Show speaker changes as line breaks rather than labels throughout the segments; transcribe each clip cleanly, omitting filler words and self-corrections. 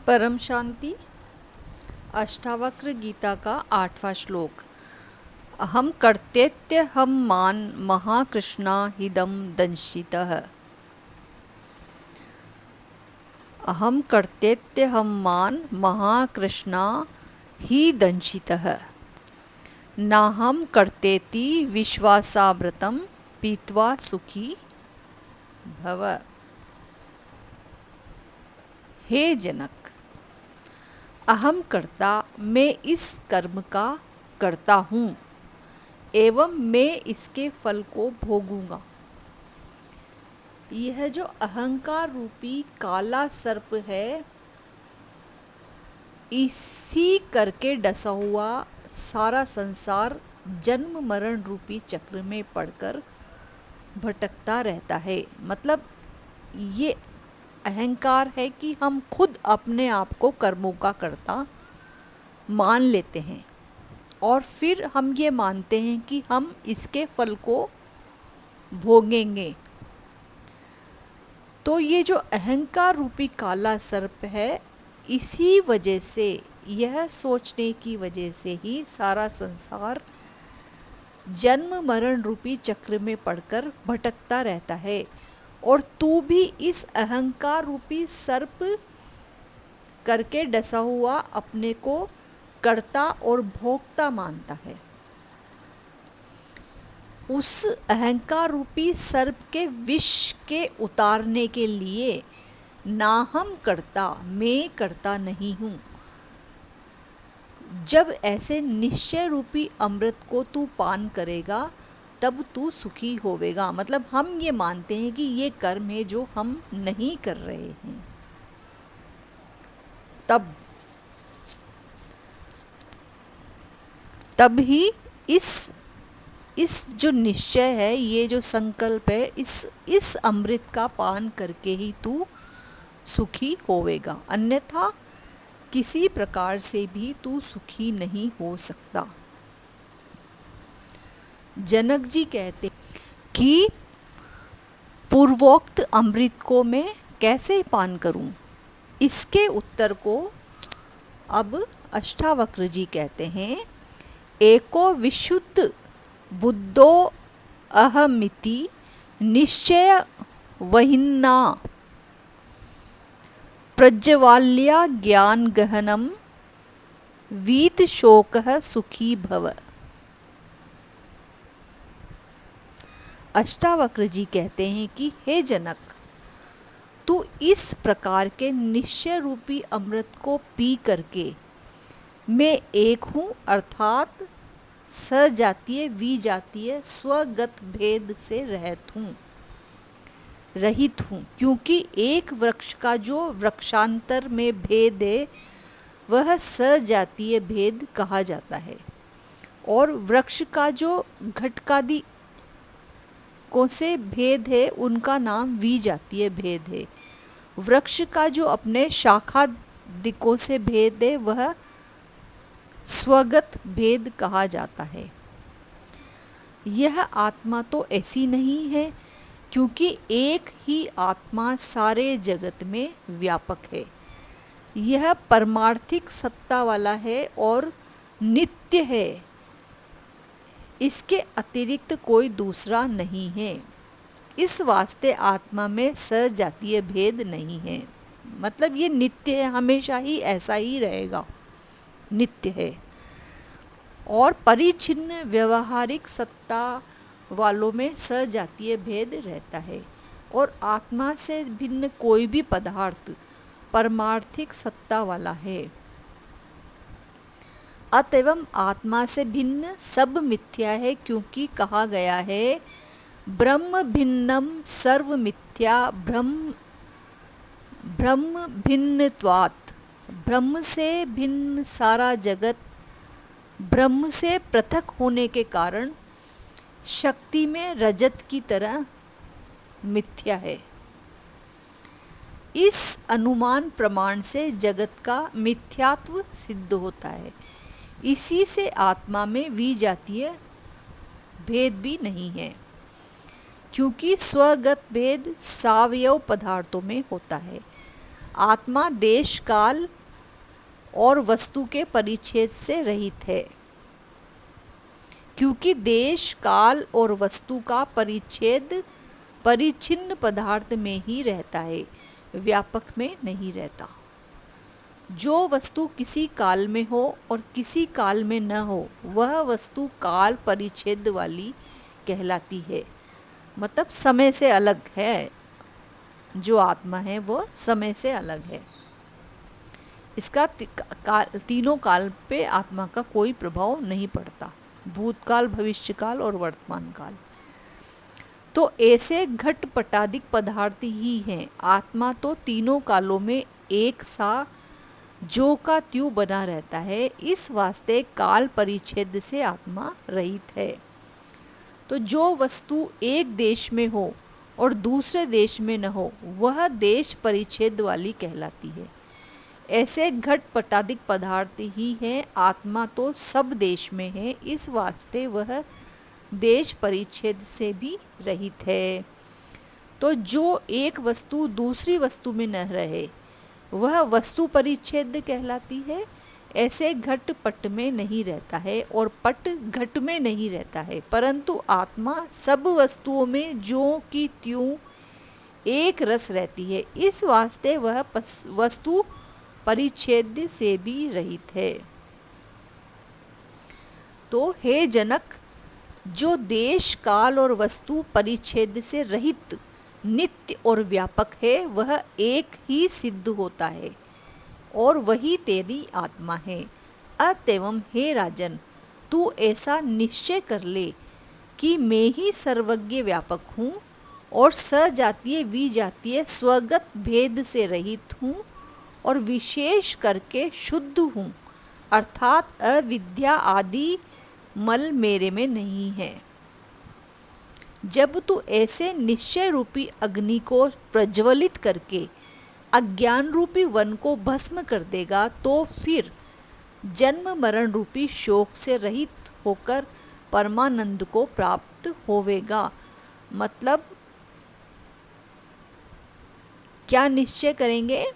परम शांति अष्टावक्र गीता का 8वां श्लोक। अहम कर्तेत्य हम मान महाकृष्णा हिदम दंशितः। अहम कर्तेत्य हम मान महाकृष्णा ही दंशितः। नाहम कर्तेति विश्वासामृतम पीत्वा सुखी भव। हे जनक, अहम कर्ता, मैं इस कर्म का करता हूँ एवं मैं इसके फल को भोगूंगा। यह जो अहंकार रूपी काला सर्प है, इसी करके डसा हुआ सारा संसार जन्म मरण रूपी चक्र में पड़कर भटकता रहता है। मतलब ये अहंकार है कि हम खुद अपने आप को कर्मों का कर्ता मान लेते हैं और फिर हम ये मानते हैं कि हम इसके फल को भोगेंगे। तो ये जो अहंकार रूपी काला सर्प है, इसी वजह से, यह सोचने की वजह से ही सारा संसार जन्म मरण रूपी चक्र में पड़कर भटकता रहता है। और तू भी इस अहंकार रूपी सर्प करके डसा हुआ अपने को कर्ता और भोक्ता मानता है। उस अहंकार रूपी सर्प के विष के उतारने के लिए ना हम करता, मैं करता नहीं हूँ। जब ऐसे निश्चय रूपी अमृत को तू पान करेगा तब तू सुखी होवेगा। मतलब हम ये मानते हैं कि ये कर्म है जो हम नहीं कर रहे हैं। तब ही इस जो निश्चय है, ये जो संकल्प है, इस अमृत का पान करके ही तू सुखी होवेगा। अन्यथा किसी प्रकार से भी तू सुखी नहीं हो सकता। जनक जी कहते कि पूर्वोक्त अमृत को मैं कैसे पान करूं? इसके उत्तर को अब अष्टावक्र जी कहते हैं, एको विशुद्ध बुद्धो अहमिति निश्चय वहिन्ना प्रज्वाल्या ज्ञान गहनम वीत शोकः सुखी भव। अष्टावक्र जी कहते हैं कि हे जनक, तू इस प्रकार के निश्चय रूपी अमृत को पी करके मैं एक हूँ अर्थात सजातीय विजातीय स्वगत भेद से रहित हूँ। क्योंकि एक वृक्ष का जो वृक्षांतर में भेद है वह सजातीय भेद कहा जाता है, और वृक्ष का जो घटकादि को से भेद है उनका नाम विजातीय भेद है। वृक्ष का जो अपने शाखा दिकों से भेद है वह स्वगत भेद कहा जाता है। यह आत्मा तो ऐसी नहीं है, क्योंकि एक ही आत्मा सारे जगत में व्यापक है। यह परमार्थिक सत्ता वाला है और नित्य है। इसके अतिरिक्त कोई दूसरा नहीं है। इस वास्ते आत्मा में सजातीय भेद नहीं है। मतलब ये नित्य है, हमेशा ही ऐसा ही रहेगा, नित्य है। और परिच्छिन्न व्यवहारिक सत्ता वालों में सजातीय भेद रहता है, और आत्मा से भिन्न कोई भी पदार्थ परमार्थिक सत्ता वाला है। अतएव आत्मा से भिन्न सब मिथ्या है, क्योंकि कहा गया है ब्रह्म भिन्नम सर्व मिथ्या ब्रह्म भिन्नत्वात्। ब्रह्म से भिन्न सारा जगत ब्रह्म से पृथक होने के कारण शक्ति में रजत की तरह मिथ्या है। इस अनुमान प्रमाण से जगत का मिथ्यात्व सिद्ध होता है। इसी से आत्मा में विजातीय भेद भी नहीं है, क्योंकि स्वगत भेद सावयव पदार्थों में होता है। आत्मा देश काल और वस्तु के परिच्छेद से रहित है, क्योंकि देश, काल और वस्तु का परिच्छेद परिच्छिन्न पदार्थ में ही रहता है, व्यापक में नहीं रहता। जो वस्तु किसी काल में हो और किसी काल में न हो, वह वस्तु काल परिच्छेद वाली कहलाती है, मतलब समय से अलग है। जो आत्मा है वो समय से अलग है। इसका तीनों काल पे आत्मा का कोई प्रभाव नहीं पड़ता, भूतकाल, भविष्यकाल और वर्तमान काल। तो ऐसे घटपटादिक पदार्थ ही हैं। आत्मा तो तीनों कालों में एक सा जो का त्यों बना रहता है, इस वास्ते काल परिच्छेद से आत्मा रहित है। तो जो वस्तु एक देश में हो और दूसरे देश में न हो, वह देश परिच्छेद वाली कहलाती है। ऐसे घटपटादिक पदार्थ ही हैं। आत्मा तो सब देश में है, इस वास्ते वह देश परिच्छेद से भी रहित है। तो जो एक वस्तु दूसरी वस्तु में न रहे, वह वस्तु परिच्छेद कहलाती है। ऐसे घट पट में नहीं रहता है और पट घट में नहीं रहता है, परंतु आत्मा सब वस्तुओं में ज्यों की त्यों एक रस रहती है, इस वास्ते वह वस्तु परिच्छेद से भी रहित है। तो हे जनक, जो देश, काल और वस्तु परिच्छेद से रहित, नित्य और व्यापक है, वह एक ही सिद्ध होता है और वही तेरी आत्मा है। अतएव हे राजन, तू ऐसा निश्चय कर ले कि मैं ही सर्वज्ञ व्यापक हूँ और सजातीय विजातीय स्वगत भेद से रहित हूँ और विशेष करके शुद्ध हूँ, अर्थात अविद्या आदि मल मेरे में नहीं है। जब तू ऐसे निश्चय रूपी अग्नि को प्रज्वलित करके अज्ञान रूपी वन को भस्म कर देगा, तो फिर जन्म मरण रूपी शोक से रहित होकर परमानंद को प्राप्त होवेगा। मतलब क्या निश्चय करेंगे?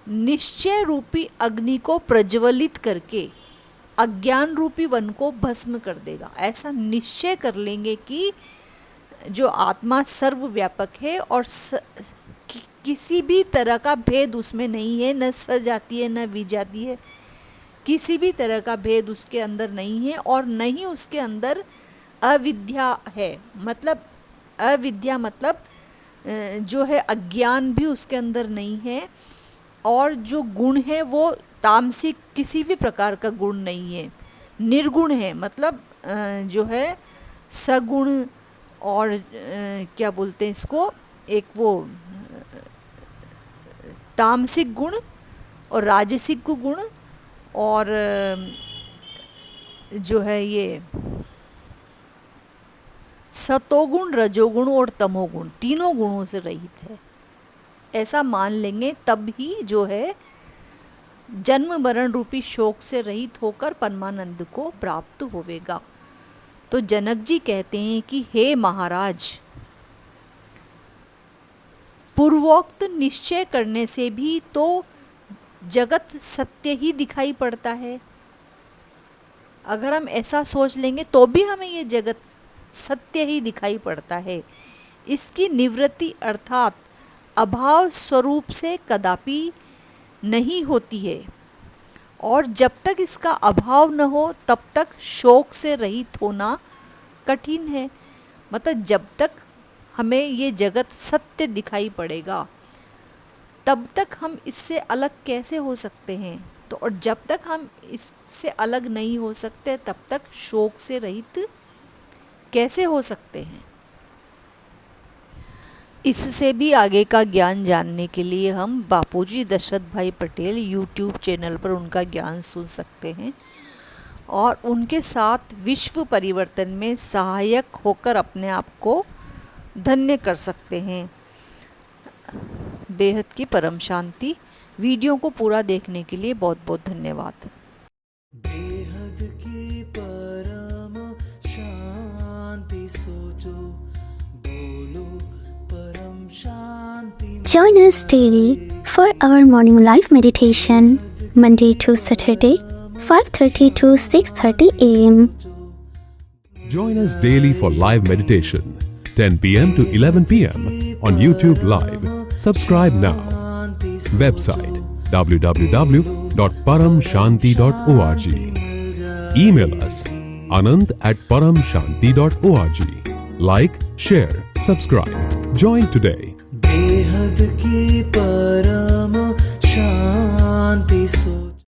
निश्चय रूपी अग्नि को प्रज्वलित करके अज्ञान रूपी वन को भस्म कर देगा। ऐसा निश्चय कर लेंगे कि जो आत्मा सर्वव्यापक है और किसी भी तरह का भेद उसमें नहीं है, न सजाती है न विजाती है, किसी भी तरह का भेद उसके अंदर नहीं है और न ही उसके अंदर अविद्या है। मतलब अविद्या मतलब जो है अज्ञान भी उसके अंदर नहीं है, और जो गुण है वो तामसिक किसी भी प्रकार का गुण नहीं है, निर्गुण है। मतलब जो है सगुण और क्या बोलते हैं इसको, एक वो तामसिक गुण और राजसिक गुण और जो है ये सतोगुण, रजोगुण और तमोगुण, तीनों गुणों से रहित है। ऐसा मान लेंगे तब ही जो है जन्म मरण रूपी शोक से रहित होकर परमानंद को प्राप्त होवेगा। तो जनक जी कहते हैं कि हे महाराज, पूर्वोक्त निश्चय करने से भी तो जगत सत्य ही दिखाई पड़ता है। अगर हम ऐसा सोच लेंगे तो भी हमें ये जगत सत्य ही दिखाई पड़ता है। इसकी निवृत्ति अर्थात अभाव स्वरूप से कदापि नहीं होती है, और जब तक इसका अभाव न हो तब तक शोक से रहित होना कठिन है। मतलब जब तक हमें ये जगत सत्य दिखाई पड़ेगा तब तक हम इससे अलग कैसे हो सकते हैं। तो और जब तक हम इससे अलग नहीं हो सकते तब तक शोक से रहित कैसे हो सकते हैं। इससे भी आगे का ज्ञान जानने के लिए हम बापूजी दशरथ भाई पटेल यूट्यूब चैनल पर उनका ज्ञान सुन सकते हैं और उनके साथ विश्व परिवर्तन में सहायक होकर अपने आप को धन्य कर सकते हैं। बेहद की परम शांति। वीडियो को पूरा देखने के लिए बहुत बहुत धन्यवाद।
बेहद की परम शांति सोचो, बोलो परम शांति।
Join us daily for our morning live meditation, Monday to Saturday, 5:30 to 6:30 a.m.
Join us daily for live meditation, 10 p.m. to 11 p.m. on YouTube Live. Subscribe now. Website www.paramshanti.org. Email us anant@paramshanti.org. Like, share, subscribe. Join today.
बेहद की परम शांति सो